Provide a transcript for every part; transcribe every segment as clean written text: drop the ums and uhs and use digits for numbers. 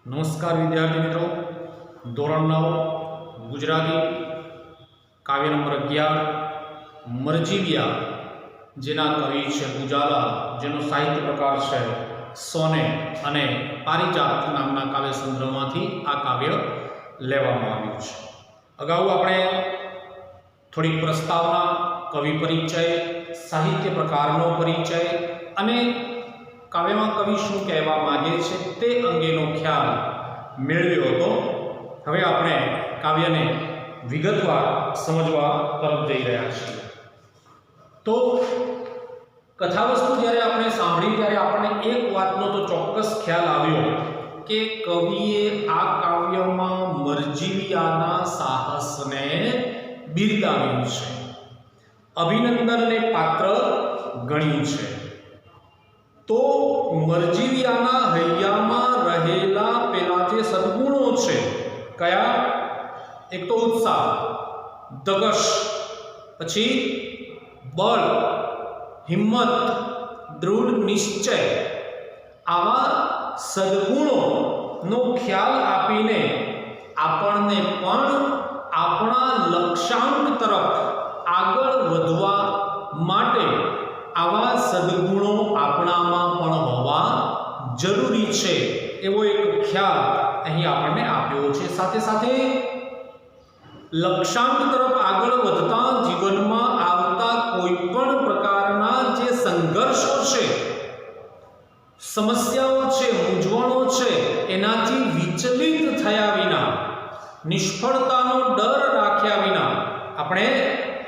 नमस्कार विद्यार्थी मित्रों, धोरण 9 गुजराती काव्य नंबर 11 मरजीविया जेना कवि है गुजाला, जेनो साहित्य प्रकार है सोनेट अने पारिजात नामना काव्य संग्रहमांथी आ काव्य लेवामां आव्युं छे। अगाऊ आपणे थोड़ी प्रस्तावना, कवि परिचय, साहित्य प्रकारनो परिचय अने काव्य में कवि शू कहवा मांगे छे ते अंगेनो ख्याल मेळव्यो हतो। हवे आपणे काव्यने विगतवार समझवा तरफ जई रह्या छीए। तो कथावस्तु ज्यारे आपणे सांभळी त्यारे आपणे एक वातनो तो चोक्कस ख्याल आव्यो के कविए आ काव्यमां मरजीवियाना साहसने बिरदाव्युं छे, अभिनंदनने पात्र गण्युं छे। तो मरजीवियाना हૈયામાં રહેલા પેલા જે સદગુણો છે કયા? એક તો ઉત્સાહ, ધગશ, પછી બળ, હિંમત, દૃઢ નિશ્ચય, આવા સદગુણોનો ખ્યાલ આપીને આપણને પણ આપણા લક્ષ્યાંક તરફ આગળ વધવા માટે आवा सद्गुणों आपणामां पण होवा जरूरी छे एवो एक ख्याल अहीं आपणे आप्यो छे। साथे साथे लक्ष्यांक तरफ आगळ वधता जीवनमां आवता कोईपण प्रकारना जे संघर्षो छे, समस्याओ छे, मूंझवणो छे, एनाथी विचलित थया विना, निष्फळतानो डर राख्या विना आपणे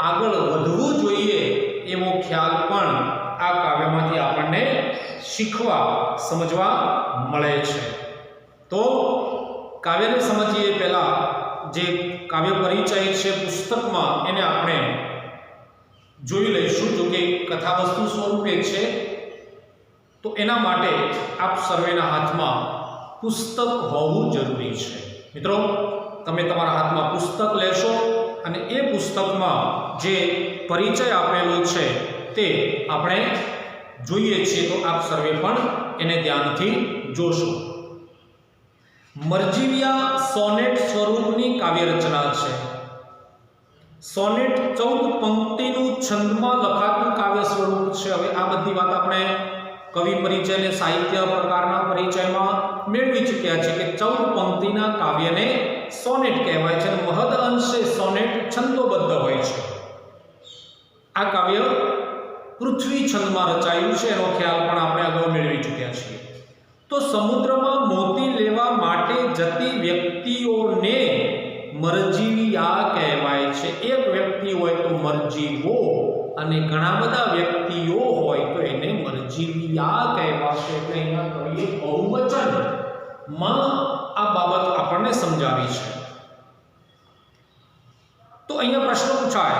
आगळ वधवुं जोईए एवो ख्याल पण आ काव्यमांथी आपणने शीखवा समझवा मळे छे। तो काव्यने समझीए पहेला जे काव्य परिचय छे पुस्तकमां एने आपणे जोई लईशुं। जो के कथावस्तु स्वरूपे छे तो एना माटे आप सर्वेना हाथमां पुस्तक होवुं जरूरी छे। मित्रों, तमे तमारा हाथमां पुस्तक लेशो અને એ પુસ્તકમાં જે પરિચય આપેલો છે તે આપણે જોઈએ છીએ। તો આપ સર્વે પણ એને ધ્યાનથી જોશો। મરજીવિયા સોનેટ સ્વરૂપની કાવ્ય રચના છે। સોનેટ 14 પંક્તિનું છંદમાં લખાતું કાવ્ય સ્વરૂપ છે। હવે આ બધી વાત આપણે કવિ પરિચય અને સાહિત્ય પ્રકારના પરિચયમાં મેળવી ચૂક્યા છે કે 14 પંક્તિના કાવ્યને सोनेट कहवाय छे। महद अंशे सोनेट छंदोबद्ध होय छे। आ काव्य पृथ्वी छंदमां रचायुं छे एनो ख्याल पण आपणे अगाऊ मेळवी चूक्या छीए। तो समुद्रमा मोती लेवा माटे जती व्यक्तिओने मरजीविया कहवाय छे। एक व्यक्ति होय तो मरजीवो अने घणा बधा व्यक्तिओ होय तो एने मरजीविया कहेवाशे। એટલે અહીંયા કવિએ બહુવચન માં आ बाबत आपने समझावी है। तो अहींया प्रश्न पूछाय,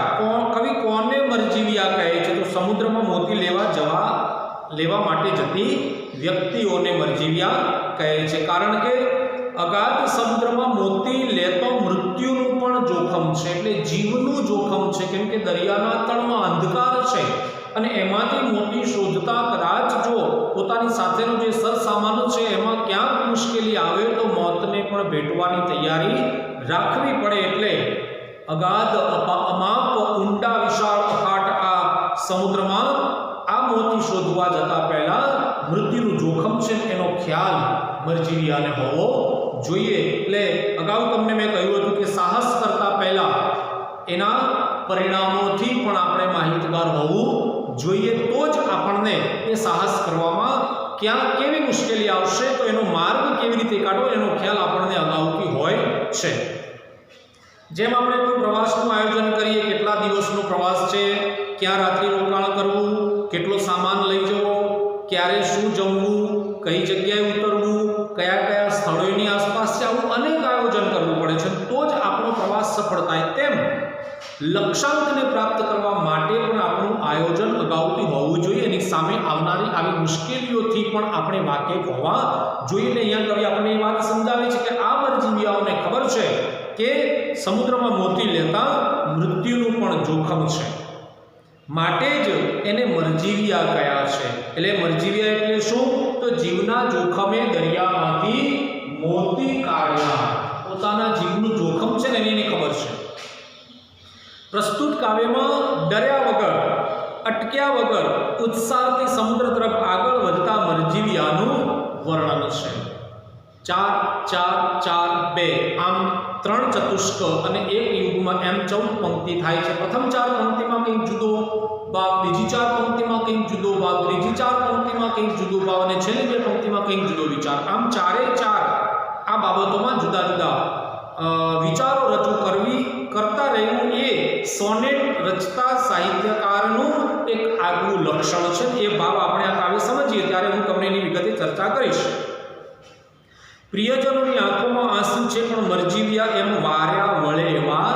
कवि कोने मरजीविया कहे छे? तो समुद्र में मोती लेवा माटे जती व्यक्तिओने मरजीविया कहे छे। कारण के अगाध समुद्र में मोती लेतो मृत्युनुं पण जोखम छे, એટલે जीवनुं जोखम छे। केम के दरियाना तळमां अंधकार छे અને એમાંથી મોતી શોધતા કદાચ જો પોતાની સાથેનો જે સરસામાન છે એમાં ક્યાંક મુશ્કેલી આવે તો મોતને પણ ભેટવાની તૈયારી રાખવી પડે। એટલે અગાધ અમાપ ઊંડા વિશાળ અખાટ આ સમુદ્રમાં આ મોતી શોધવા જતા પહેલા મૃત્યુનું જોખમ છે એનો ખ્યાલ મરજીવિયાને હોવો જોઈએ। એટલે અગાઉ તમને મેં કહ્યું હતું કે સાહસ કરતા પહેલા એના પરિણામોથી પણ આપણે માહિતગાર હોવું જોઈએ। તો જ આપણને એ સાહસ કરવામાં ક્યાં કેવી મુશ્કેલી આવશે તો એનો માર્ગ કેવી રીતે કાઢવો એનો ખ્યાલ આપણને અગાઉથી હોય છે। જેમ આપણે કોઈ પ્રવાસનું આયોજન કરીએ, કેટલા દિવસનો પ્રવાસ છે, ક્યાં રાત્રિ રોકાણ કરવું, કેટલો સામાન લઈ જવો, ક્યારે શું જમવું, કઈ જગ્યાએ ઉતરવું, કયા કયા સ્થળોની આસપાસ છે, આવું અનેક આયોજન કરવું પડે છે તો જ આપણો પ્રવાસ સફળ થાય। તેમ લક્ષ્યાંકને પ્રાપ્ત કરવા માટે પણ આપણું આયોજન અગાઉથી હોવું જોઈએ। એની સામે આવનારી આવી મુશ્કેલીઓથી પણ આપણે વાકેફ હોવા જોઈએ। એટલે અહીંયા કવિ આપણને એ વાત સમજાવે છે કે આ મરજીવિયાઓને ખબર છે કે સમુદ્રમાં મોતી લેતા મૃત્યુનું પણ જોખમ છે, માટે જ એને મરજીવિયા કયા છે। એટલે મરજીવિયા એટલે શું? તો જીવના જોખમે દરિયામાંથી મોતી કાઢ્યા. પોતાના જીવનું જોખમ છે ને એની ખબર છે. પ્રસ્તુત કાવ્યમાં ડર્યા વગર, અટક્યા વગર ઉત્સાહથી સમુદ્ર તરફ આગળ વધતા મરજીવિયાનું વર્ણન છે. 4 4 4 2 આમ 3 ચતુષ્ક અને એક યુગમાં એમ 14 પંક્તિ થાય છે. પ્રથમ 4 પંક્તિમાં કંઈક જુદો ભાવ, બીજી 4 પંક્તિમાં કંઈક જુદો ભાવ, ત્રીજી 4 પંક્તિમાં કંઈક જુદો ભાવ અને છેલ્લી 2 પંક્તિમાં કંઈક જુદો વિચાર. આમ ચારે ચાર આ બાબતોમાં જુદા જુદા વિચારો રજૂ કરતા રહેવું એ સોનેટ રચતા સાહિત્યકારનું એક આગવું લક્ષણ છે. એ ભાવ આપણે આ કાવ્ય સમજીએ ત્યારે હું તમને એની વિગતે ચર્ચા કરીશ. પ્રિયજનોની આંખોમાં આંસુ છે પણ મરજીવિયા એમ વાર્યા વળે એવા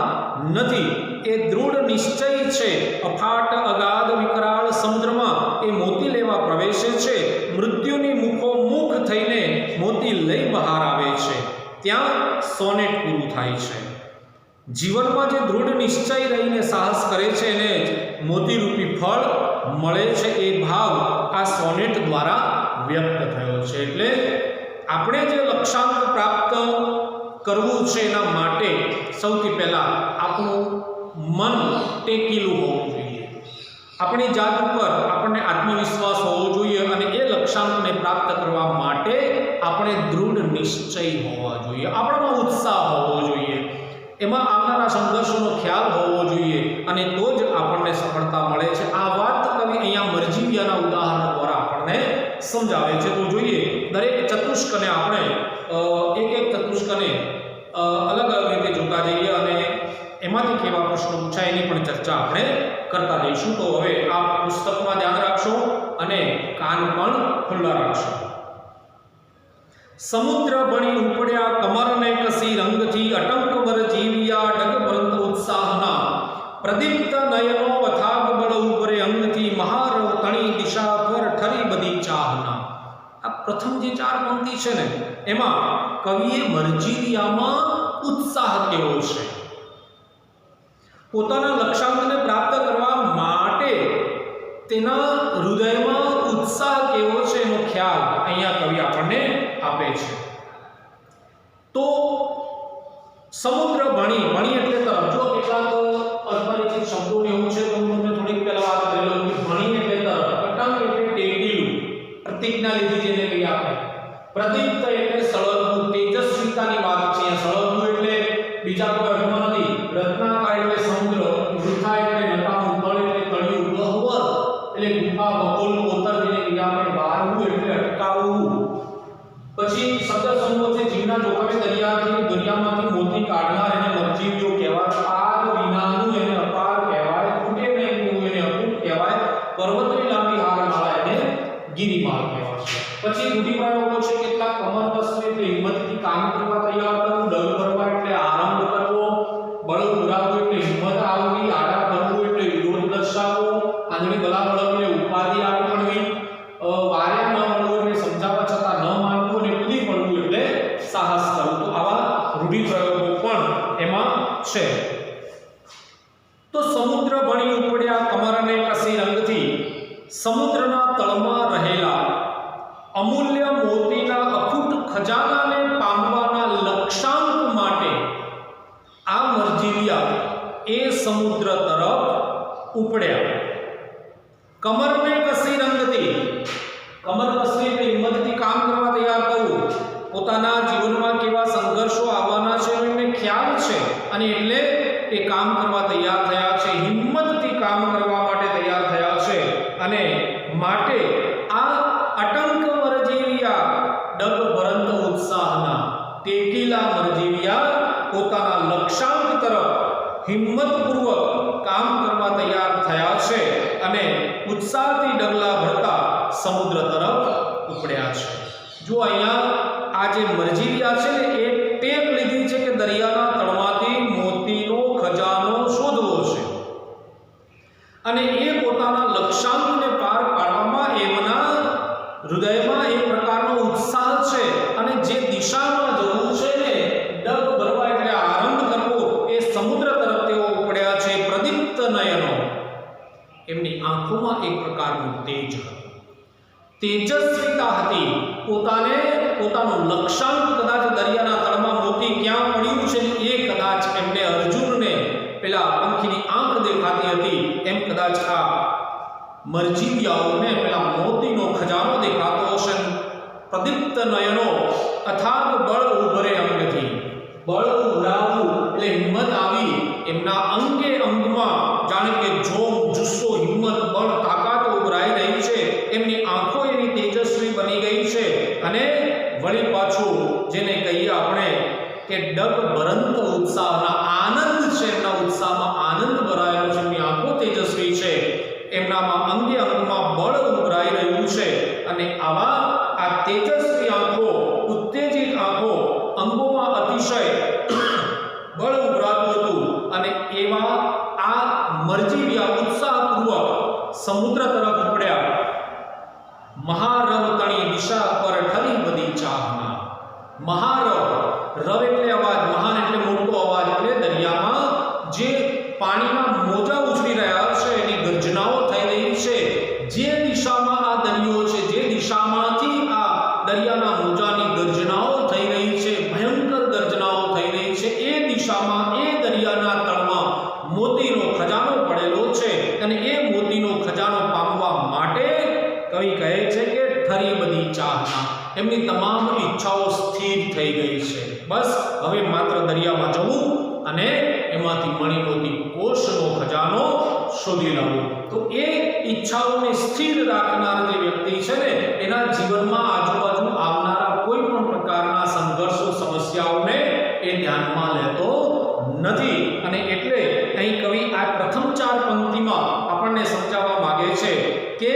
નથી. એ દૃઢ નિશ્ચય છે. અફાટ અગાધ વિકરાળ સમુદ્રમાં એ મોતી લેવા પ્રવેશે છે. મૃત્યુની મુખોમુખ થઈને મોતી લઈ બહાર આવે છે. ત્યાં સોનેટ પૂરું થાય છે. જીવનમાં જે દૃઢ નિશ્ચય રહીને સાહસ કરે છે એને જ મોતીરૂપી ફળ મળે છે. એ ભાવ આ સોનેટ દ્વારા વ્યક્ત થયો છે. એટલે આપણે જે લક્ષ્યાંક પ્રાપ્ત કરવું છે એના માટે સૌથી પહેલાં આપણું મન ટેકેલું હોવું જોઈએ. આપણી જાત ઉપર આપણને આત્મવિશ્વાસ હોવો જોઈએ અને એ લક્ષ્યાંકને પ્રાપ્ત કરવા માટે આપણે દૃઢ નિશ્ચય હોવા જોઈએ. આપણામાં ઉત્સાહ હોવો જોઈએ. એમાં આવનારા સંઘર્ષોનો ખ્યાલ હોવો જોઈએ અને તો જ આપણને સફળતા મળે છે. આ વાત કવિ અહીંયા મરજીવિયાના ઉદાહરણ દ્વારા આપણને સમજાવે છે. તો જોઈએ દરેક ચતુષ્કને આપણે એક ચતુષ્કને અલગ અલગ રીતે જોતા જઈએ અને એમાંથી કેવા પ્રશ્નો પૂછાય એની પણ ચર્ચા આપણે કરતા જઈશું. તો હવે આ પુસ્તકમાં ધ્યાન રાખશો અને કાન પણ ખુલ્લા રાખશો. સમુદ્ર બની ઉપડ્યા કમરને કસી રંગથી અટંક મરજીવિયા ડગ પરંત ઉત્સાહના પ્રદીપ્ત નયનો અથાગ બળ ઉપરે અંગથી મહારવ તણી દિશા પર ઠરી બધી ચાહના. આ પ્રથમ જે 4 પંક્તિ છે ને એમાં કવિએ મરજીવિયામાં ઉત્સાહ કેવો છે, પોતાના લક્ષ્યાંકને પ્રાપ્ત કરવા માટે તેના હૃદયમાં ઉત્સાહ કેવો છે એનો ખ્યાલ અહીંયા કવિ આપણને આપે છે. તો સમુદ્ર ભણી એટલે તરફ જો કેટલાક અપરિચિત શબ્દો એવું છે તો હું તમને થોડીક પહેલા વાત કરી લઉં કે ભણી એટલે તરફ, અટંક એટલે ટેકેલું, પ્રતિજ્ઞા લીધી જેને કહીએ આપણે, પ્રદીપ્ત એટલે સળગવું, તેજસ્વીતાની વાત છે. સળગવું એટલે બીજા કોઈ અર્થમાં નથી. રત્નાકાર એટલે સમુદ્ર, વૃથા એટલે નકામું, તળ એટલે તળિયું, ગહ્વર એટલે ગુફા, બકોલ, કોતર જેને કહીએ આપણે, બારવું એટલે અટકાવવું. પછી શબ્દ સમૂહ છે જીવના જોખમે દરિયામાંથી મોતી કાઢનાર એને મરજીવિયો કહેવાય. પાર વિનાનું એને અપાર કહેવાય. ફૂટે નહીં એને અકૂટ કહેવાય. પર્વતની લાંબી હારમાળા એને ગિરિમાળ કહેવાય. પછી રૂઢિપ્રયોગો છે કેટલાક. કમર કસવી એટલે હિંમતથી કામ કરવા તૈયાર થવું, ડગ ભરવા એટલે આરંભ કરવો, બળ ઉરાવવું એટલે હિંમત આવવી, આડા કરવું એટલે વિરોધ દર્શાવવો, આંધળી બલા બળવ એટલે ઉપાધિ આપી પડવી, વાર્યા ન મળવું એટલે સમજાવવા છતાં ન માનવું અને કૂદી પડવું એટલે સાહસ કરવું. તો આવા રૂઢિપ્રયોગો પણ એમાં છે. તો સમુદ્ર બની ઉપડ્યા કમરને કસી રંગથી, સમુદ્રના તળમાં રહેલા અમૂલ્ય મોતીના અખૂટ ખજાનાને પામવાના લક્ષ્યાંક માટે આ મરજીવિયા એ સમુદ્ર તરફ ઉપડ્યા. કમરને કસી રંગથી, કમર કસવી એટલે હિંમતથી કામ કરવા તૈયાર થવું. પોતાના જીવનમાં કેવા સંઘર્ષો આવવાના છે એમને ખ્યાલ છે અને એટલે એ કામ કરવા તૈયાર થયા છે, હિંમતથી કામ કરવા માટે તૈયાર થયા છે. અને માટે આ અટંક મરજીવિયા ડગ ભરંત ઉત્સાહના, ટેકેલા મરજીવિયા પોતાના લક્ષ્યાંક તરફ હિંમતપૂર્વક કામ કરવા તૈયાર થયા છે અને ઉત્સાહથી ડગલા ભરતા સમુદ્ર તરફ ઉપડ્યા છે. જો અહીંયા આ જે મરજીવિયા છે ને એ ટેક લીધી છે કે દરિયાના તળમાંથી મોતીનો ખજાનો શોધવો છે અને એ પોતાના લક્ષ્યાંકને પાર પાડવામાં એમના હૃદયમાં એક પ્રકારનો ઉત્સાહ છે અને જે દિશામાં જવું છે ને ડગ ભરવા એટલે આરંભ કરવો એ સમુદ્ર તરફ તેઓ ઉપડ્યા છે. પ્રદીપ્ત નયનો, એમની આંખોમાં એક પ્રકારનું તેજ હતું. તેજસ્વીતા હતી, પોતાનું લક્ષ્યાંક કદાચ દરિયાના તળમાં મોતી ક્યાં પડ્યું છે એ કદાચ એમને અર્જુનને પેલા પંખીની આંખ દેખાતી હતી એમ કદાચ આ મરજીવિયાઓને પેલા મોતીનો ખજાનો દેખાતો હશે. પ્રદીપ્ત નયનો અથાગ બળ ઉભરે અંગથી, બળ ઉભરાવું એટલે હિંમત આવી એમના અંગે અંગમાં, જાણે કે જોમ, જુસ્સો, હિંમત, બળ, તાકાત ઉભરાઈ રહી છે. એમની આંખો એવી તેજસ્વી બની ગઈ છે અને વળી પાછું જેને કહીએ આપણે કે ડગ ભરંત ઉત્સાહના આનંદ છે, એમના ઉત્સાહમાં આનંદ ભરાયેલો છે, એમની આંખો તેજસ્વી છે, એમનામાં અંગે અંગમાં બળ ઉભરાઈ રહ્યું છે. અને આવા આ તેજસ્વી આંખો, ઉત્તેજિત આંખો, અંગોમાં અતિશય બળ ઉભરાતું હતું અને એવા આ મરજીવિયા ઉત્સાહપૂર્વક સમુદ્ર તરફ ઉપડ્યા. મહારવ તણી દિશા પર ઠરી બધી ચાહના. મહારવ, રવ એટલે અવાજ, મહાન એટલે મોટો અવાજ, એટલે દરિયામાં જે પાણીના મોજા ઉછળી રહ્યા છે, એની ગર્જનાઓ થઈ રહી છે. જે દિશામાં આ દરિયો છે, જે દિશામાંથી આ દરિયાના મોજાની ગર્જનાઓ થઈ રહી છે, ભયંકર ગર્જનાઓ થઈ રહી છે, એ દિશામાં એ દરિયાના તળમાં મોતીનો ખજાનો પડેલો છે. અને એ મોતીનો ખજાનો પામવા માટે કવિ કહે છે કે ઠરી બધી ચાહના, એમની તમામ ઈચ્છાઓ સ્થિર થઈ ગઈ છે. બસ હવે માત્ર દરિયામાં જવું અને એમાંથી મણિમોતી કોષનો ખજાનો શોધી લાવવો. તો એ ઈચ્છાઓને સ્થિર રાખનાર જે વ્યક્તિ છે ને, એના જીવનમાં આજુબાજુ આવનારા કોઈ પણ પ્રકારના સંઘર્ષો, સમસ્યાઓને એ ધ્યાનમાં લેતો નથી. અને એટલે અહીં કવિ આ પ્રથમ 4 પંક્તિમાં આપણને સમજાવવા માંગે છે કે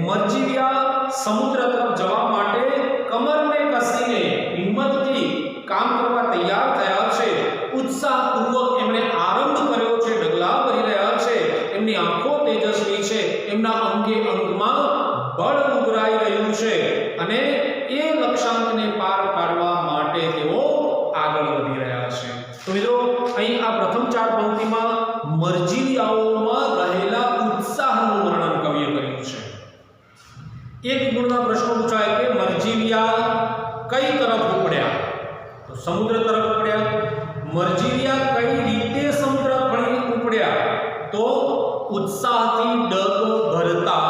મરજીવિયા સમુદ્ર તરફ જવા માટે કમરને કસીને હિંમતથી કામ કરવા તૈયાર થયા છે. ઉત્સાહપૂર્વક એમણે આરંભ કર્યો છે, ડગલા ભરી રહ્યા છે, એમની આંખો તેજસ્વી છે, એમના અંગે અંગમાં બળ ઉભરાઈ રહ્યું છે અને એ લક્ષ્યાંકને પાર પાડવા માટે તેઓ આગળ વધી રહ્યા છે. તો મિત્રો અહીં આ પ્રથમ 4 પંક્તિમાં મરજીવિયાઓમાં રહેલા ઉત્સાહનું વર્ણન કવિએ કર્યું છે. એક ગુણના પ્રશ્નો પૂછાય કે મરજીવિયા કઈ તરફ ઉપડ્યા? તો સમુદ્ર તરફ ઉપડ્યા. મરજીવિયા કઈ રીતે સમુદ્ર તરફ ઉપડ્યા? તો ઉત્સાહથી ડગ ભરતા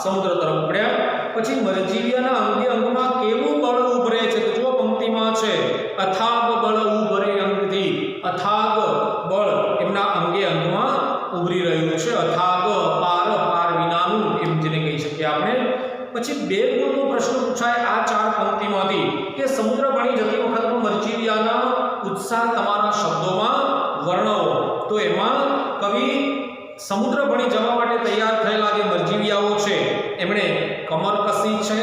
સમુદ્ર તરફ ઉપડ્યા. પછી મરજીવિયાના અંગે અંગમાં કેવું બળ ઉભરે છે? તો જો પંક્તિમાં છે અથાગ બળ ઉભરે અંગથી, અથાગ બળ એમના અંગે અંગમાં ઉભરી રહ્યું છે. અથાગ, પાર, પાર વિનાનું એમ જેને કહી શકીએ આપણે. પછી 2 ગુણનો પ્રશ્ન પૂછાય આ 4 પંક્તિમાંથી કે સમુદ્ર ભણી જતી વખતનો મરજીવિયાના ઉત્સાહ તમારા શબ્દોમાં વર્ણવો. તો એમાં કવિ સમુદ્ર ભણી જવા માટે તૈયાર થયેલા જે મરજીવિયાઓ છે એમણે કમર કસી છે,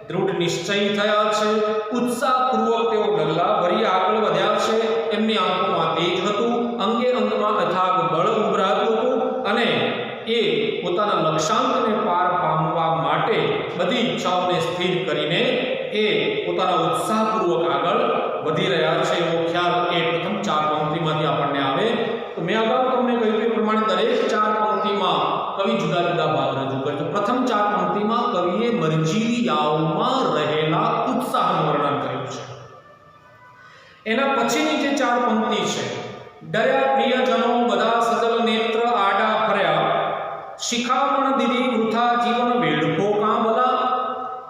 દૃઢ નિશ્ચય થયા છે, ઉત્સાહપૂર્વક તેઓ ડગલા ભરી આગળ વધ્યા છે, એમની આંખોમાં તેજ હતું, અંગે અંગમાં અથાગ બળ ઉભરાતું હતું અને એ પોતાના લક્ષ્યાંકને પાર પામવા માટે બધી ઈચ્છાઓને સ્થિર કરીને એ પોતાના ઉત્સાહપૂર્વક આગળ વધી રહ્યા છે. એવો ખ્યાલ એ પ્રથમ 4 પંક્તિમાંથી આપણને આવે. તો મેં અગાઉ તમને કહ્યું તે પ્રમાણે દરેક 4 પંક્તિમાં કવિ જુદા જુદા ભાગ રજૂ કરે. તો પ્રથમ 4 પંક્તિમાં કવિએ મરજીવિયાઓમાં રહેલા ઉત્સાહનું વર્ણન કર્યું છે. એના પછીની જે 4 પંક્તિ છે, ડર્યા પ્રિયજનો બધા સજલ નેત્ર આડા ફર્યા, શિખામણ દીદી વૃથા જીવન વેડફો કાં ભલા,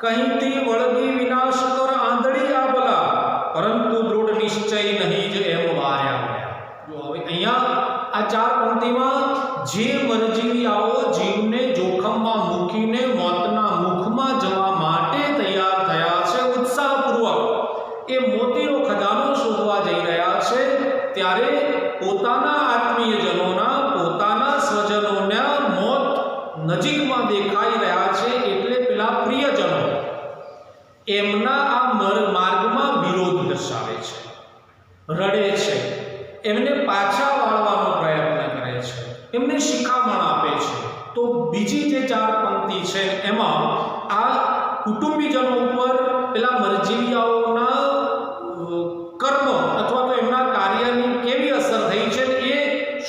કહીંથી વળગી વિનાશ કર આંધળી આ ભલા, પરંતુ દૃઢ નિશ્ચય નહીં જ એમ વાર્યા ગયા. જો હવે અહીંયા આ 4 પંક્તિમાં જે મરજીવિયાઓ જીવને જોખમમાં મૂકીને મોતના મુખમાં જવા માટે તૈયાર થયા છે ઉત્સાહપૂર્વક, એ મોતીનો ખજાનો શોધવા જઈ રહ્યા છે, ત્યારે પોતાના આત્મીયજનોના, પોતાના સ્વજનોના મોત નજીકમાં દેખાઈ રહ્યા છે. એટલે પેલા પ્રિયજનો એમના આ માર્ગમાં વિરોધ દર્શાવે છે, રડે છે, એમને પાછા વાળવાનો પ્રયત્ન કરે છે, એમને શિખામણ આપે છે. તો બીજી જે 4 પંક્તિ છે એમાં આ કુટુંબીજનો ઉપર પેલા મરજીવિયાઓના કર્મ અથવા તો એમના કાર્યની કેવી અસર થઈ છે, એ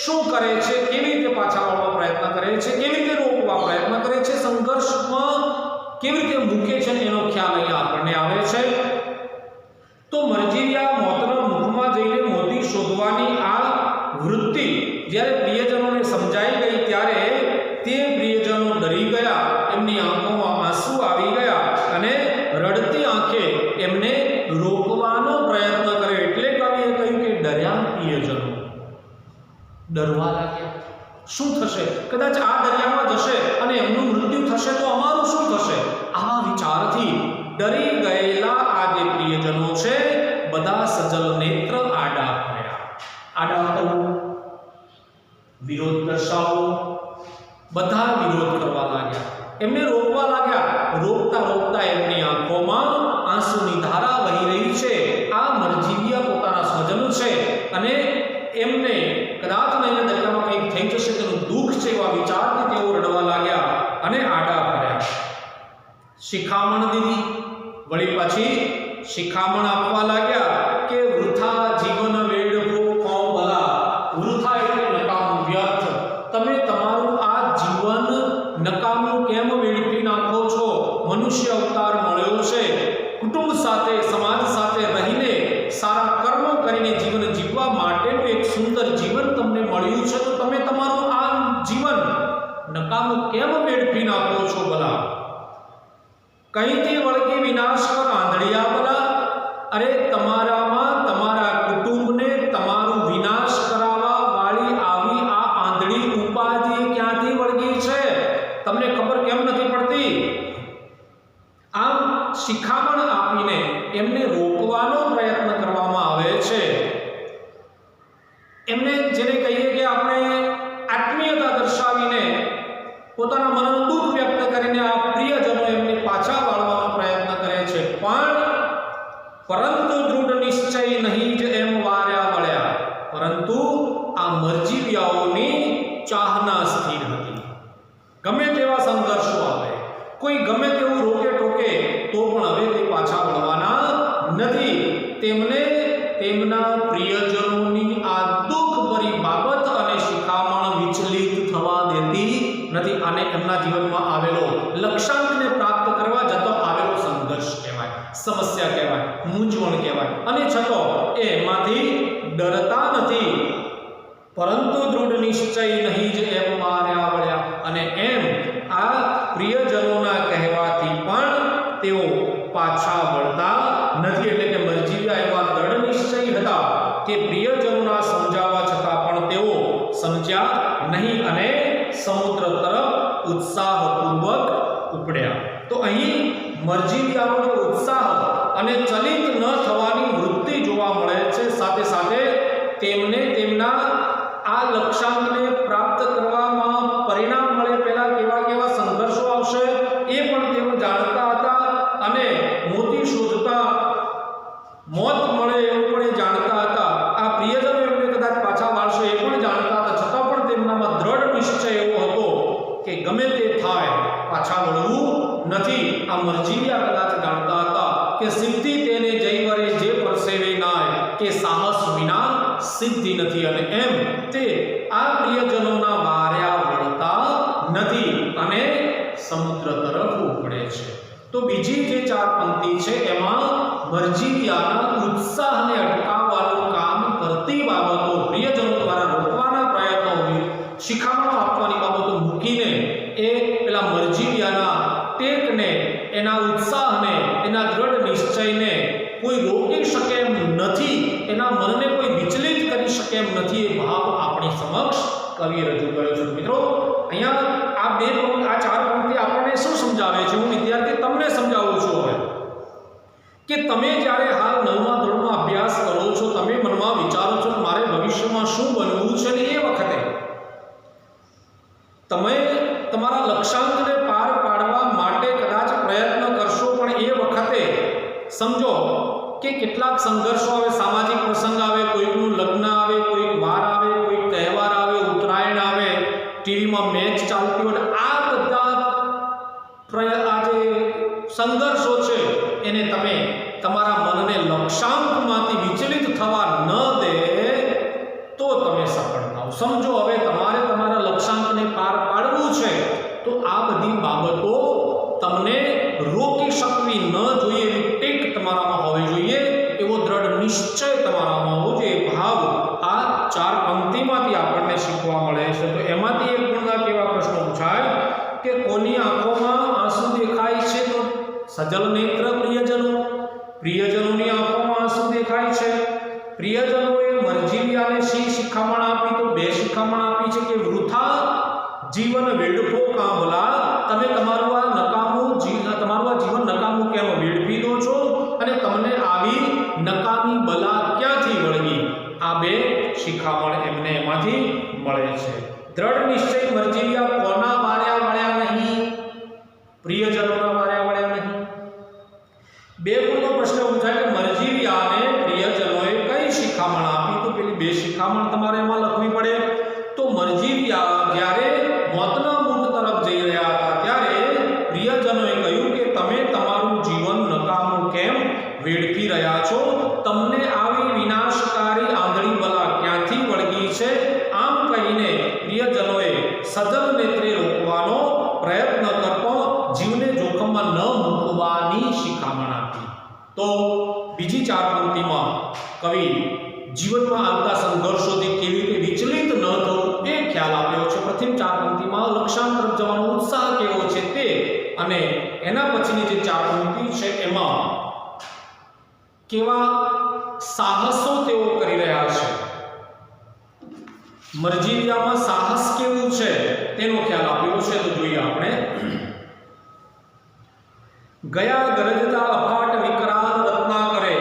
શું કરે છે, કેવી રીતે પાછા વાળવા પ્રયત્ન કરે છે, કેવી રીતે રોકવા પ્રયત્ન કરે છે, સંઘર્ષમાં કેવી રીતે મૂકે છે એનો ખ્યાલ અહીંયા આપણને આવે છે. તો મરજીવિયા મોતના મુખમાં જઈને મોતી શોધવાની આ વૃત્તિ જ્યારે પ્રિયજનોને સમજાઈ ગઈ ત્યારે તે પ્રિયજનો ડરી ગયા, એમની આંખોમાં આંસુ આવી ગયા અને રડતી આંખે એમને રોકવાનો પ્રયત્ન કર્યો. એટલે કવિએ કહ્યું કે ડર્યા પ્રિયજનો, ડરવા લાગ્યા. શું થશે? કદાચ આ દરિયામાં જશે અને એમનું મૃત્યુ થશે તો અમારું શું થશે? આવા વિચારથી ડરી ગયેલા આ જે પ્રિયજનો છે બધા સજલ નેત્ર આડા પડ્યા. આડા પડવું, વિરોધ દર્શાવવો, બધા વિરોધ કરવા લાગ્યા, એમને રોકવા લાગ્યા. રોકતા રોકતા એમની આંખોમાં આંસુની ધારા વહી રહી છે. આ મરજીવિયા પોતાના સ્વજનો છે અને એમને કદાચ નહીં દરિયામાં કંઈક થઈ જશે તેનું દુઃખ છે એવા વિચારથી તેઓ રડવા લાગ્યા અને આડા પડ્યા. શિખામણ દીધી, વળી પછી શિખામણ આપવા લાગ્યા કે વૃથા જીવન વેડવો કોમ ભલા. વૃથા એટલે નકામું, વ્યર્થ. તમે તમારું આ જીવન નકામું કેમ વેડફી નાખો છો? મનુષ્ય અવતાર મળ્યો છે, કુટુંબ સાથે સમાજ સાથે રહીને સારા કર્મો કરીને જીવન જીવવા માટેનું એક સુંદર જીવન તમને મળ્યું છે, તો તમે તમારું આ જીવન નકામું કેમ વેડફી નાખો છો ભલા? કઈથી વળગી વિનાશ કર આંધળિયા ભલા. અરે તમારામાં તમારા કુટુંબને તમારું વિનાશ કરાવવા વાળી આવી આ આંધળી ઉપાધિ ક્યાંથી વળગી છે? તમને ખબર કેમ નથી પડતી? આમ શિખામણ આપીને એમને રોકવાનો પ્રયત્ન કરવામાં આવે છે. એમને જેને કહીએ કે આપણે આત્મીયતા દર્શાવીને પોતાના મનનું દુઃખ વ્યક્ત કરીને આ પ્રિયજનો એમને પાછા વાળવાનો પ્રયત્ન કરે છે. પણ પરંતુ દૃઢ નિશ્ચય નહીં જ એમ વાર્યા વળ્યા. પરંતુ આ મરજીવિયાઓની ચાહના સ્થિર હતી. ગમે તેવા સંઘર્ષો આવે, કોઈ ગમે તેવું રોકે ટોકે તો પણ હવે તે પાછા વળવાના નથી. તેમને તેમના પ્રિયજનોની આ દુઃખભરી બાબત અને શિખામણ વિચલિત થવા દેતી નથી. આને એમના જીવનમાં આવેલો લક્ષ્યાંકને પ્રાપ્ત કરવા જતો આવેલો સંઘર્ષ કહેવાય, સમસ્યા કહેવાય, મૂંઝવણ કહેવાય. અને છતાં એ એમાંથી ડરતા નથી. પરંતુ દૃઢ નિશ્ચય નહીં જ એમ માર્યા વળ્યા. અને એમ આ પ્રિયજનોના કહેવાથી પણ તેઓ પાછા વળતા નથી. એટલે કે મરજીવિયા એવા દૃઢ નિશ્ચય હતા કે પ્રિયજનોના સમજાવવા છતાં પણ તેઓ સમજ્યા નહીં અને સમુદ્ર તરફ ઉત્સાહપૂર્વક ઉપડ્યા. તો અહીં મરજીવિયાનો જે ઉત્સાહ અને ચલિત ન થવાની વૃત્તિ જોવા મળે છે. સાથે સાથે તેમને તેમના આ લક્ષ્યાંકને પ્રાપ્ત કરવામાં પરિણામ મળે પહેલા કેવા કેવા સંઘર્ષો આવશે એ પણ તેઓ જાણતા હતા. અને મોતી શોધતા મોત મળે એવું પણ એ જાણતા હતા. આ પ્રિયજનો એમને કદાચ પાછા વાળશે એ પણ જાણતા હતા. છતાં પણ તેમનામાં દ્રઢ નિશ્ચય એવો હતો કે ગમે તે થાય પાછા વળવું નથી. આ મરજીવિયા કદાચ જાણતા હતા કે સિદ્ધિ તેને જયવરે જે પરસેવે નાય, કે સાહસ વિના સિદ્ધિ નથી. અને એમ તે આ પ્રિયજનોના વાર્યા વળતા નથી અને સમુદ્ર તરફ ઉપડે છે. તો બીજી જે ચાર પંક્તિ છે એમાં મરજીવિયાના ઉત્સાહને અટકાવવાનું કામ કરતી બાબતો, પ્રિયજનો દ્વારા રોકવાના પ્રયત્નો, શિખામણો આપવાની બાબતો મૂકીને એ પેલા મરજીવિયાના ટેકને, એના ઉત્સાહને, એના દ્રઢ નિશ્ચયને કોઈ રોકી શકે એમ નથી, એના મનને કોઈ વિચલિત કરી શકે એમ નથી. એ ભાવ આપણી સમક્ષ કવિએ રજૂ કર્યો છે. મિત્રો અહીંયા આ ચાર પંક્તિ આપણને શું સમજાવે છે? હું વિદ્યાર્થી તમને સમજાવું છું હવે કે તમે જ્યારે હાલ 9મા ધોરણમાં અભ્યાસ કરો છો, તમે મનમાં વિચારો છો મારે ભવિષ્યમાં શું બનવું છે, ને એ વખતે તમે તમારા લક્ષ્યાંકને પાર પાડવા માટે કદાચ પ્રયત્ન કરશો, પણ એ વખતે સમજો કે કેટલાક સંઘર્ષો આવે, સામાજિક પ્રસંગ આવે, કોઈકનું લગ્ન આવે, કોઈક વાર આવે, કોઈક તહેવાર આવે, ઉત્તરાયણ આવે, ટીવીમાં મેચ ચાલતી હોય, આ બધા આ જે સંઘર્ષો છે એને તમે તમારા મનને લક્ષ્યાંકમાંથી વિચલિત થવા ન દે તો તમે સફળ થાઓ. સમજો હવે તમારે તમારા લક્ષ્યાંકને પાર પાડવું છે તો આ બધી બાબતો તમને નિશ્ચય તમારામાં હોવો જોઈએ, ભાવ આ 4 પંક્તિમાંથી આપણને શીખવા મળે છે। તો એમાંથી એક ગુણના કેવા પ્રશ્નો પૂછાય કે કોની આંખોમાં આંસુ દેખાય છે? તો સજલ નેત્ર પ્રિયજનો, પ્રિયજનોની આંખોમાં આંસુ દેખાય છે। પ્રિયજનોએ મરજીવિયાને શી શિખામણ આપી? તો 2 શિખામણ આપી છે કે વૃથા જીવન વેડફો કાં ભલા, તમે તમારું આ જીવન નકામું કેમ વેડફી દો છો અને તમને આવી નકામી બલા ક્યાંથી વળગી? આ 2 શિખામણ એમને એમાંથી મળે છે। દ્રઢ નિશ્ચય મરજીવિયા કોના માર્યા વળ્યા નહીં? પ્રિયજનોના માર્યા વળ્યા નહીં। 2 ગુણનો પ્રશ્ન પૂછાય કે મરજીવિયાને પ્રિયજનોએ કઈ શિખામણ આપી? તો પેલી 2 શિખામણ તમારે એમાં લખવી પડે। તો મરજીવિયા જ્યારે મોતના મુખ તરફ જઈ રહ્યા હતા ત્યારે પ્રિયજનોએ કહ્યું કે તમે તમારું જીવન નકામું કેમ વેડફી રહ્યા છો? તમને આવી વિનાશકારી આંધળી બલા ક્યાંથી વળગી છે? આમ કહીને પ્રિયજનોએ સજલ નેત્રે રોકવાનો પ્રયત્ન કરતો જીવને જોખમમાં ન મૂકવાની શિખામણ આપી। તો બીજી 4 પંક્તિમાં કવિ જીવનમાં આવતા સંઘર્ષોથી કેવી રીતે વિચલિત ન થવું એ ખ્યાલ આપ્યો છે। પ્રથમ 4 પંક્તિમાં લક્ષ્યાંત તરફ જવાનો ઉત્સાહ કેવો છે તે, અને એના પછીની જે 4 પંક્તિ છે એમાં કેવા સાહસો તેઓ કરી રહ્યા છે, મરજીવિયામાં સાહસ કેવું છે તેનો ખ્યાલ આપ્યો છે। તો જોઈએ આપણે, ગયા ગરજતા અફાટ વિકરાલ રત્નાકરે,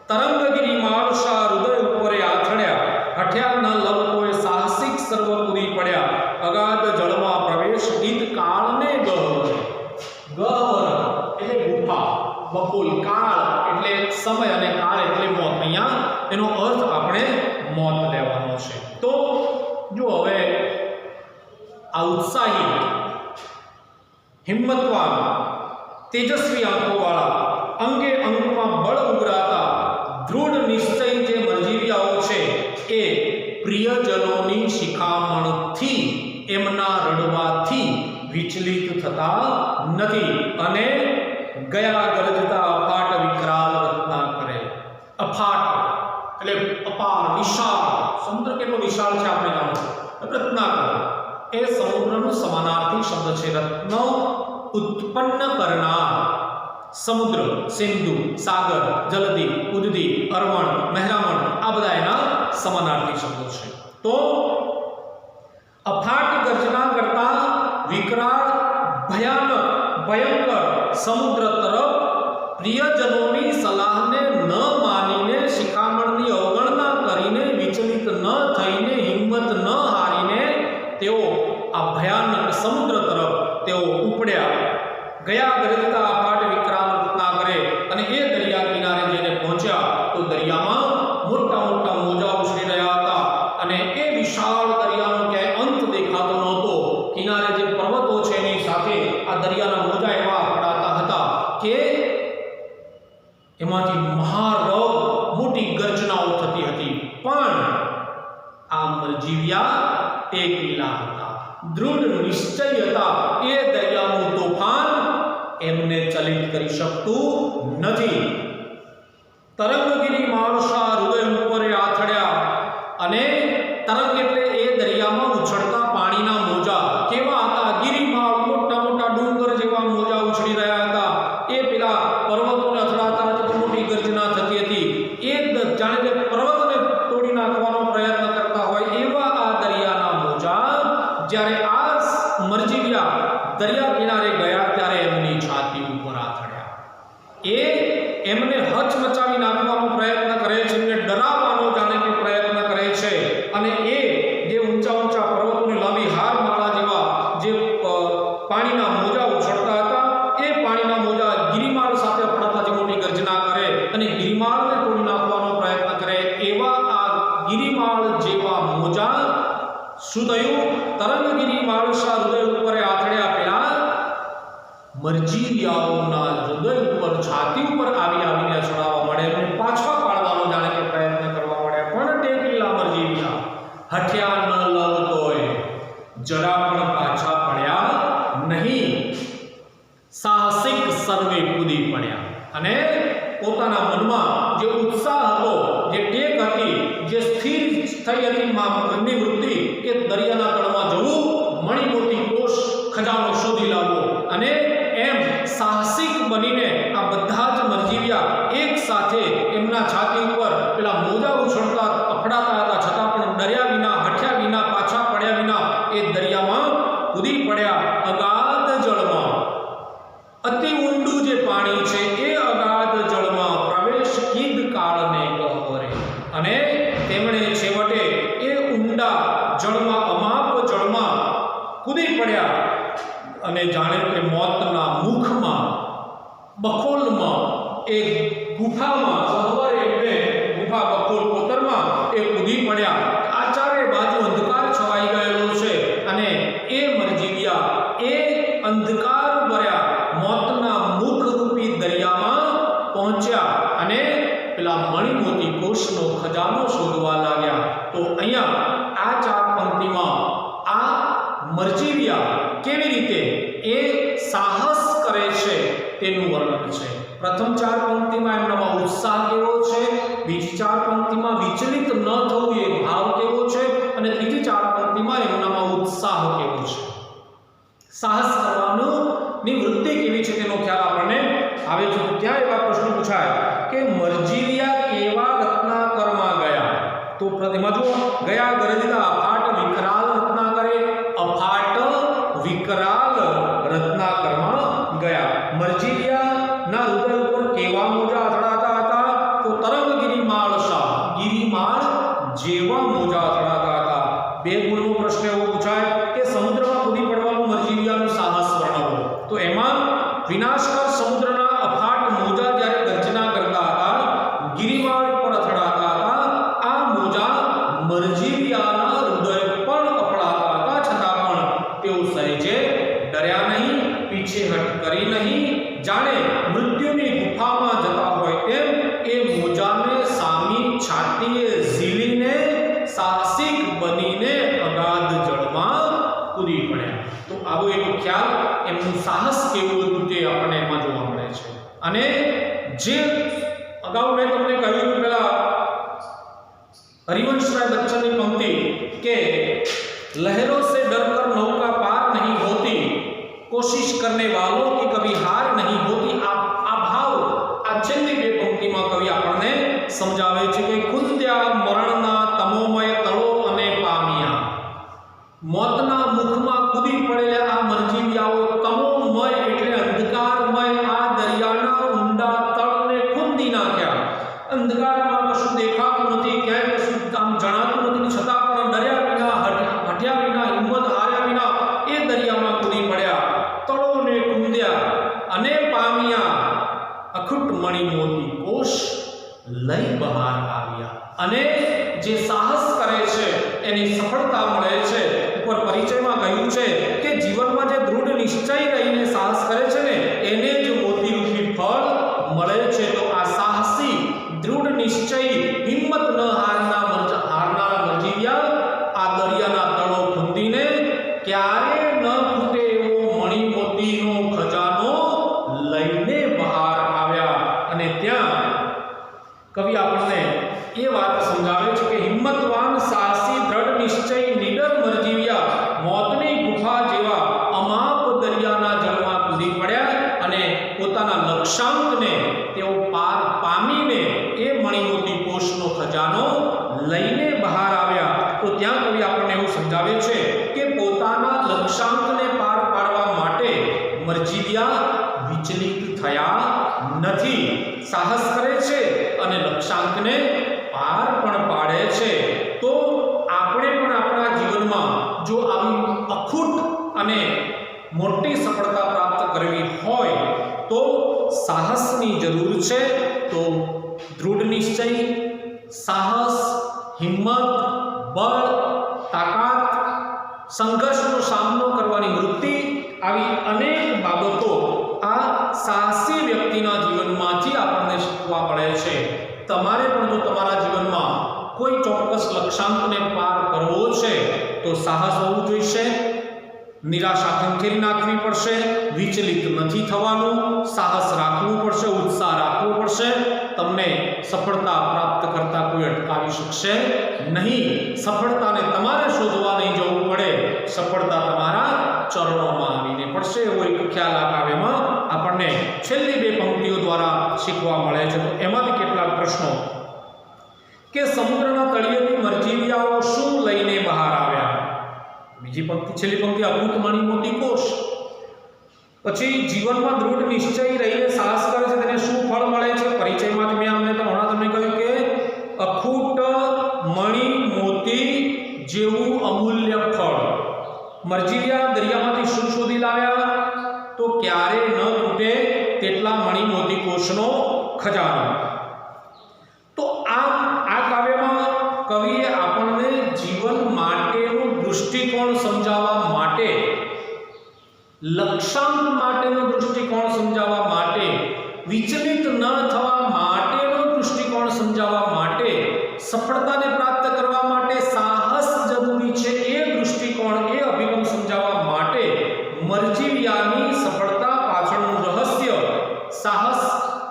તરંગગીરી માળશા હૃદય ઉપરે આથડ્યા, હઠ્યા ન લવ કોઈ સાહસિક સર્વ પૂરી પડ્યા, અગાધ જળમાં પ્રવેશ ગીત કાળને ગહ્વર, ગહ્વર એટલે ગુફા, બપોલ, કાળ એટલે સમય અને કાળ એટલે મોત। અહીંયા એનો અર્થ આપણે મોત લેવાનો છે। તો જો હવે આ ઉત્સાહી, હિંમતવાન, તેજસ્વી આંખોવાળા, અંગે અંગમાં બળ ઉગરાતા દૃઢ નિશ્ચય જે મરજીવિયાઓ છે એ પ્રિયજનોની શિખામણથી, એમના રડવાથી વિચલિત થતા નથી અને ગયા ગરજતા અફાટ વિકરાલ રત્નાકરે, અફાટ એટલે અપાર, વિશાળ, સમુદ્ર કેટલો વિશાળ છે આપણે જાણો છો। રત્નાકર એ સમુદ્રનું સમાનાર્થી શબ્દ છે। રત્ન ઉત્પન્ન કરનાર, સમુદ્ર, સિંધુ, સાગર, જલદી, ઉદદી, અરવણ, મહેરામણ આ બધા એના સમાનાર્થી શબ્દો છે। તો અફાટ ગર્જના કરતા વિકરાળ, ભયાનક, ભયંકર સમુદ્ર તરફ પ્રિયજનોની સલાહને ન માનીને, શિખામણની અવગણના કરીને, વિચલિત ન થઈને, હિંમત ન હારીને તેઓ આ ભયાનક સમુદ્ર તરફ તેઓ ઉપડ્યા। ગયા ગરજતા અફાટ વિકરાલ રત્નાકરે, અને એ દરિયા કિનારે જઈને પહોંચ્યા તો દરિયામાં મોટા મોટા મોજા ઉછળી રહ્યા હતા અને એ વિશાળ દરિયાનો ક્યાંય અંત દેખાતો નહોતો। કિનારે જે પર્વતો છે એની સાથે આ દરિયાના મોજા એવા પડાતા હતા કે એમાંથી મહારવ, મોટી ગર્જનાઓ થતી હતી। પણ આ મરજીવિયા ટેકેલા હતા, દૃઢ નિશ્ચય હતા। એ દરિયાનું તોફાન એમને ચલિત કરી શકતું નથી। તરંગગીરી માળશા હૃદય ઉપર આથડ્યા, અને તરંગ એટલે એ દરિયામાં ઉછળતા પાણીના મોજા કેવા હતા? ગિરિમાળ, મોટા મોટા ડુંગર જેવા મોજા ઉછળી રહ્યા હતા। એ પેલા પર્વતોને અથડાતા હતા તો મોટી ગર્જના થતી હતી। એ જાણે કે પર્વતને તોડી નાખવાનો પ્રયત્ન કરતા હોય એવા આ દરિયાના મોજા જ્યારે આ મરજીવિયા દરિયા કિનારે ગયા ત્યારે એમની છાતી ઉપર આથડ્યા। એ એમને હચમચાવી નાખવાનો પ્રયત્ન કરે છે, એમને ડરાવવાનો જાણે કે પ્રયત્ન કરે છે। અને એ જે ઊંચા ઊંચા પર્વતોની લાંબી હારમાળા જેવા જે પાણીના મોજા ઉછળતા હતા એ પાણીના મોજા ગિરિમાળ સાથે અથડાતા જે મોટી ગર્જના કરે અને ગિરિમાળને તોડી નાખવાનો પ્રયત્ન કરે એવા આ ગિરિમાળ જેવા મોજા શું થયું? તરંગગીરી માળશા હૃદય ઉપર આથડ્યા પેલા મરજીવિયાઓના હૃદય ઉપર, છાતી ઉપર આવીને ચડાવવા મળે, એમને પાછા પાડવાનો જાણે કે પ્રયત્ન કરવા મળે। પણ ટેકેલા મરજીવિયા હઠ્યા ન લવ તોય જરા પણ પાછા પડ્યા નહીં, સાહસિક સર્વે કૂદી પડ્યા અને પોતાના મનમાં જે ઉત્સાહ હતો, જે ટેક હતી, જે સ્થિર થઈ હતી એમની વૃત્તિ કે દરિયાના તળમાં જવું, મણિમોતી કોષ ખજાનો શોધી લાવવો, અને એમ સાહસિક બનીને આ બધા જ મરજીવિયા એક સાથે એમના છાતી ઉપર પેલા મોજા ઉછળતા અફડાતા હતા, છતાં પણ ડર્યા વિના, હઠ્યા વિના, પાછા પડ્યા વિના એ દરિયામાં કૂદી પડ્યા. અગાધ જળમાં, અતિ ઊંડું જે પાણી છે એ અગાધ જળમાં પ્રવેશ કીધ કાળને ગહ્વરે, અને તેમણે છેવટે એ ઊંડા જળમાં, અમાપ જળમાં કૂદી પડ્યા અને જાણે કે મોતના મુખમાં, બખોલમાં, એક ગુફામાં, ગહ્વરે એટલે ગુફા, બખોલ, કોતરમાં એ કૂદી પડ્યા. આ ચારે બાજુ અંધકાર છવાઈ ગયેલો છે અને એ મરજીવિયા એ અંધકાર ભર્યા મોતના મુખ રૂપી દરિયામાં પહોંચ્યા અને પેલા મણિમોતી કોષનો ખજાનો શોધવા લાગ્યા. તો અહીંયા આ ચાર પંક્તિમાં આ મરજીવિયા કેવી રીતે એ સાહસ કરે છે તેનું વર્ણન છે. પ્રથમ ચાર પંક્તિમાં એમનામાં ઉત્સાહ કેવો છે, બીજી ચાર પંક્તિમાં વિચલિત ન થવું એ ભાવ કેવો છે, અને ત્રીજી ચાર પંક્તિમાં એમનામાં ઉત્સાહ કેવો છે, સાહસ કરવાનું ની વૃત્તિ કેવી છે તેનો ખ્યાલ આપણને આવે છે. ત્યાં એવા પ્રશ્ન પૂછાય કે મરજીવિયા કેવા રત્નાકરમાં ગયા? તો એમાં જો ગયા ગરજતા અફાટ વિકરાલ રત્નાકરે, અફાટ વિકરાલ રત્નાકરમાં ગયા. મરજીવિયા ના હૃદય ઉપર કેવા મોજા અથડાતા હતા? તો તરંગ ગિરિમાળશા, ગિરિમાળ જેવા મોજા અથડાતા હતા. બે ગુણનો પ્રશ્ન એવો પૂછાય કે સમુદ્રમાં કૂદી પડવાનું મરજીવિયાનું સાહસ વર્ણવો. તો એમાં વિનાશકર સમુદ્રના અફાટ મોજા જ્યારે ગર્જના કરતા હતા, ગિરિમાળ પર અથડાતા હતા, આ મોજા મરજીવિયાના હૃદય પણ અફડાતા હતા, છતાં પણ તેઓ સહેજે ડર્યા નહીં, પીછેહટ કરી નહીં. જાણે મૃત્યુની ગુફામાં જતા હોય તેમ એ મોજાને સામી છાતીએ ઝીલીને સાહસિક બનીને અગાધ જળમાં કૂદી પડ્યા. તો આવો એક ખ્યાલ, એમનું સાહસ કેવું હતું તે આપણને એમાં જોવા મળે છે. અને જે અગાઉ મેં તમને કહ્યું પેલા હરિવંશરાય બચ્ચનની પંક્તિ કે લહેરોं से डरकर नौका पार नहीं होती, कोशिश करने वालों की कभी हार नहीं होती. આ ભાવ આ છેલ્લી બે પંક્તિમાં કવિ આપણને સમજાવે છે કે કુંદ્યા મરણના તમોમય તળો અને પામ્યા. મોતના મુખમાં કૂદી પડેલા આ મરજીવિયાઓ તમોમય એટલે અંધકારમય આ દરિયાના ઊંડા તળને ખૂંદી નાખ્યા. અંધકારમાં કશું દેખાતું નથી, ક્યાંય કશું આમ જણાતું નથી, છતાં પણ ડર્યા વિના, હઠ્યા વિના, હિંમત હાર્યા વિના એ દરિયામાં કૂદી પડ્યા. તળોને કૂંદ્યા અને પામ્યા, અખૂટ મણિમોતી કોષ લઈ બહાર આવ્યા. અને જે સાહસ કરે છે એની સફળતા મળે છે. ઉપર પરિચયમાં કહ્યું છે કે જીવનમાં જે દૃઢ નિશ્ચય રહીને સાહસ કરે છે ને એને જ મોતીરૂપી ફળ મળે છે. તો આ સાહસી, દૃઢ નિશ્ચય, હિંમત ન હારનારા મરજીવિયા આ દરિયાના તળો ખૂંદીને ક્યારે ન ફૂટે એવો મણિમોતીનો ખજાનો લઈને બહાર આવ્યા. અને ત્યાં કવિ આપણને એ વાત સમજાવે છે કે હિંમતવાન, સાહસી, દ્રઢ નિશ્ચય, નિડર મરજીવિયા મોતની ગુફા જેવા અમાપ દરિયાના જળમાં કૂદી પડ્યા અને પોતાના લક્ષ્યાંકને તેઓ પાર પામીને એ મણિમોતી કોષનો ખજાનો લઈને બહાર આવ્યા. તો ત્યાં કવિ આપણને એવું સમજાવે છે કે પોતાના લક્ષ્યાંકને પાર પાડવા માટે મરજીવિયા વિચલિત થયા નથી, સાહસ કરે છે અને લક્ષ્યાંકને પાર પણ પાડે છે. તો આપણે પણ આપણા જીવનમાં જો આવી અખૂટ અને મોટી સફળતા પ્રાપ્ત કરવી હોય તો સાહસની જરૂર છે. તો દૃઢ નિશ્ચય, સાહસ, હિંમત, બળ, તાકાત, સંઘર્ષનો સામનો કરવાની વૃત્તિ, આવી અનેક બાબતો આ સાહસી વ્યક્તિના જીવનમાંથી આપણને શીખવા મળે છે. તમારે પણ જો તમારા જીવનમાં કોઈ ચોક્કસ લક્ષ્યાંકને પાર કરવો છે તો સાહસ હોવું જોઈશે, નિરાશા ખંખેરી નાખવી પડશે, વિચલિત નથી થવાનું, સાહસ રાખવું પડશે, ઉત્સાહ રાખવો પડશે. તમને સફળતા પ્રાપ્ત કરતા કોઈ અટકાવી શકશે નહીં. સફળતાને તમારે શોધવા નહીં જવું પડે, સફળતા તમારા ચરણોમાં આવીને પડશે. એવો એક ખ્યાલ આ કાવ્યમાં આપણને છેલ્લી બે પંક્તિઓ દ્વારા શીખવા મળે છે. તો એમાંથી કેટલાક પ્રશ્નો કે સમુદ્રના તળિયેથી મરજીવિયાઓ શું લઈને બહાર આવ્યા? બીજી પંક્તિ, છેલ્લી પંક્તિ, અભૂત મણી મોટી કોશ. પછી જીવનમાં દૃઢ નિશ્ચય રહીને સાહસ કરે છે તેને શું ફળ મળે છે? પરિચયમાંથી મેં અમને હમણાં તમને કહ્યું કે અખૂટ મણી મોતી જેવું અમૂલ્ય ફળ. મરજીવિયા દરિયામાંથી શું શોધી લાવ્યા? તો ક્યારે ન તૂટે તેટલા મણી મોતી કોશનો ખજાનો. તો આ કાવ્યમાં કવિએ આપણને જીવન માટેનું દૃષ્ટિકોણ સમજાવવા માટે, લક્ષ્યાંક માટેનો દૃષ્ટિકોણ સમજાવવા માટે, વિચલિત ન થવા માટેનો દૃષ્ટિકોણ સમજાવવા માટે, સફળતાને પ્રાપ્ત કરવા માટે સાહસ જરૂરી છે એ દૃષ્ટિકોણ, એ અભિગમ સમજાવવા માટે મરજીવિયાની સફળતા પાછળનું રહસ્ય સાહસ,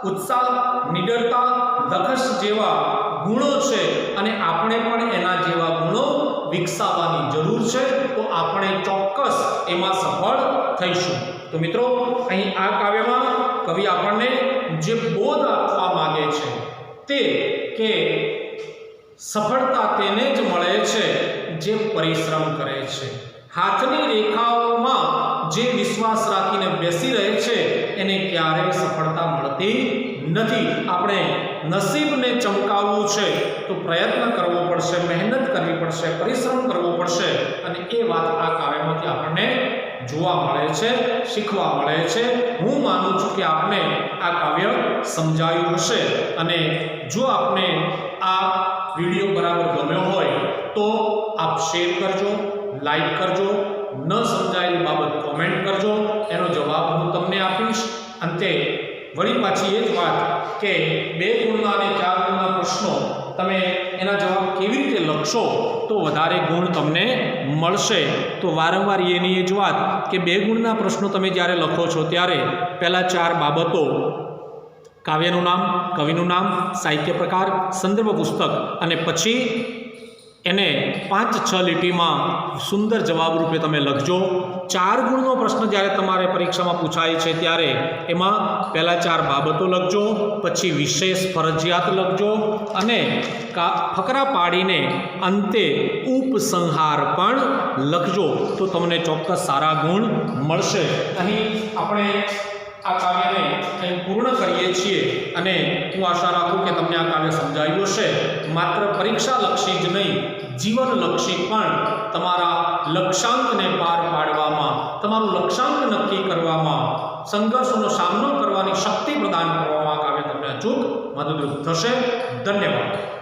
ઉત્સાહ, નિડરતા, દખશ જેવા ગુણો છે અને આપણે પણ એના જેવા ગુણો વિકસાવવાની જરૂર છે. તો આપણે ચોક્કસ એમાં સફળ થઈશું. તો મિત્રો, અહીં આ કાવ્યમાં કવિ આપણને જે બોધ આપવા માંગે છે તે કે સફળતા તેને જ મળે છે જે પરિશ્રમ કરે છે. હાથની રેખાઓમાં જે વિશ્વાસ રાખીને બેસી રહે છે એને ક્યારેય સફળતા મળતી નથી. આપણે નસીબને ચમકાવવું છે તો પ્રયત્ન કરવો પડશે, મહેનત કરવી પડશે, પરિશ્રમ કરવો પડશે. અને એ વાત આ કાવ્યમાંથી આપણને જોવા મળે છે, શીખવા મળે છે. હું માનું છું કે આપને આ કાવ્ય સમજાયું હશે. અને જો આપને આ વિડીયો બરાબર ગમ્યો હોય તો આપ શેર કરજો, લાઈક કરજો, ન સમજાયેલી બાબત કોમેન્ટ કરજો, એનો જવાબ હું તમને આપીશ. અંતે વળી પાછી એ જ વાત કે 2 ગુણના અને 4 ગુણના પ્રશ્નો તમે એના જવાબ કેવી રીતે લખશો તો વધારે ગુણ તમને મળશે. તો વારંવાર એની એ જ વાત કે 2 ગુણના પ્રશ્નો તમે જ્યારે લખો છો ત્યારે પહેલાં 4 બાબતો, કાવ્યનું નામ, કવિનું નામ, સાહિત્ય પ્રકાર, સંદર્ભ પુસ્તક અને પછી એને 5-6 લીટીમાં સુંદર જવાબ રૂપે તમે લખજો. 4 ગુણનો પ્રશ્ન જ્યારે તમારે પરીક્ષામાં પૂછાય છે ત્યારે એમાં પહેલાં 4 બાબતો લખજો, પછી વિશેષ ફરજિયાત લખજો અને ફકરા પાડીને અંતે ઉપસંહાર પણ લખજો. તો તમને ચોક્કસ સારા ગુણ મળશે. અહીં આપણે આ કાવ્યને અહીં પૂર્ણ કરીએ છીએ અને હું આશા રાખું કે તમને આ કાવ્ય સમજાયું હશે. માત્ર પરીક્ષાલક્ષી જ નહીં, જીવનલક્ષી પણ તમારા લક્ષ્યાંકને પાર પાડવામાં, તમારું લક્ષ્યાંક નક્કી કરવામાં, સંઘર્ષોનો સામનો કરવાની શક્તિ પ્રદાન કરવામાં આ કાવ્ય તમને અચૂક મદદરૂપ થશે. ધન્યવાદ.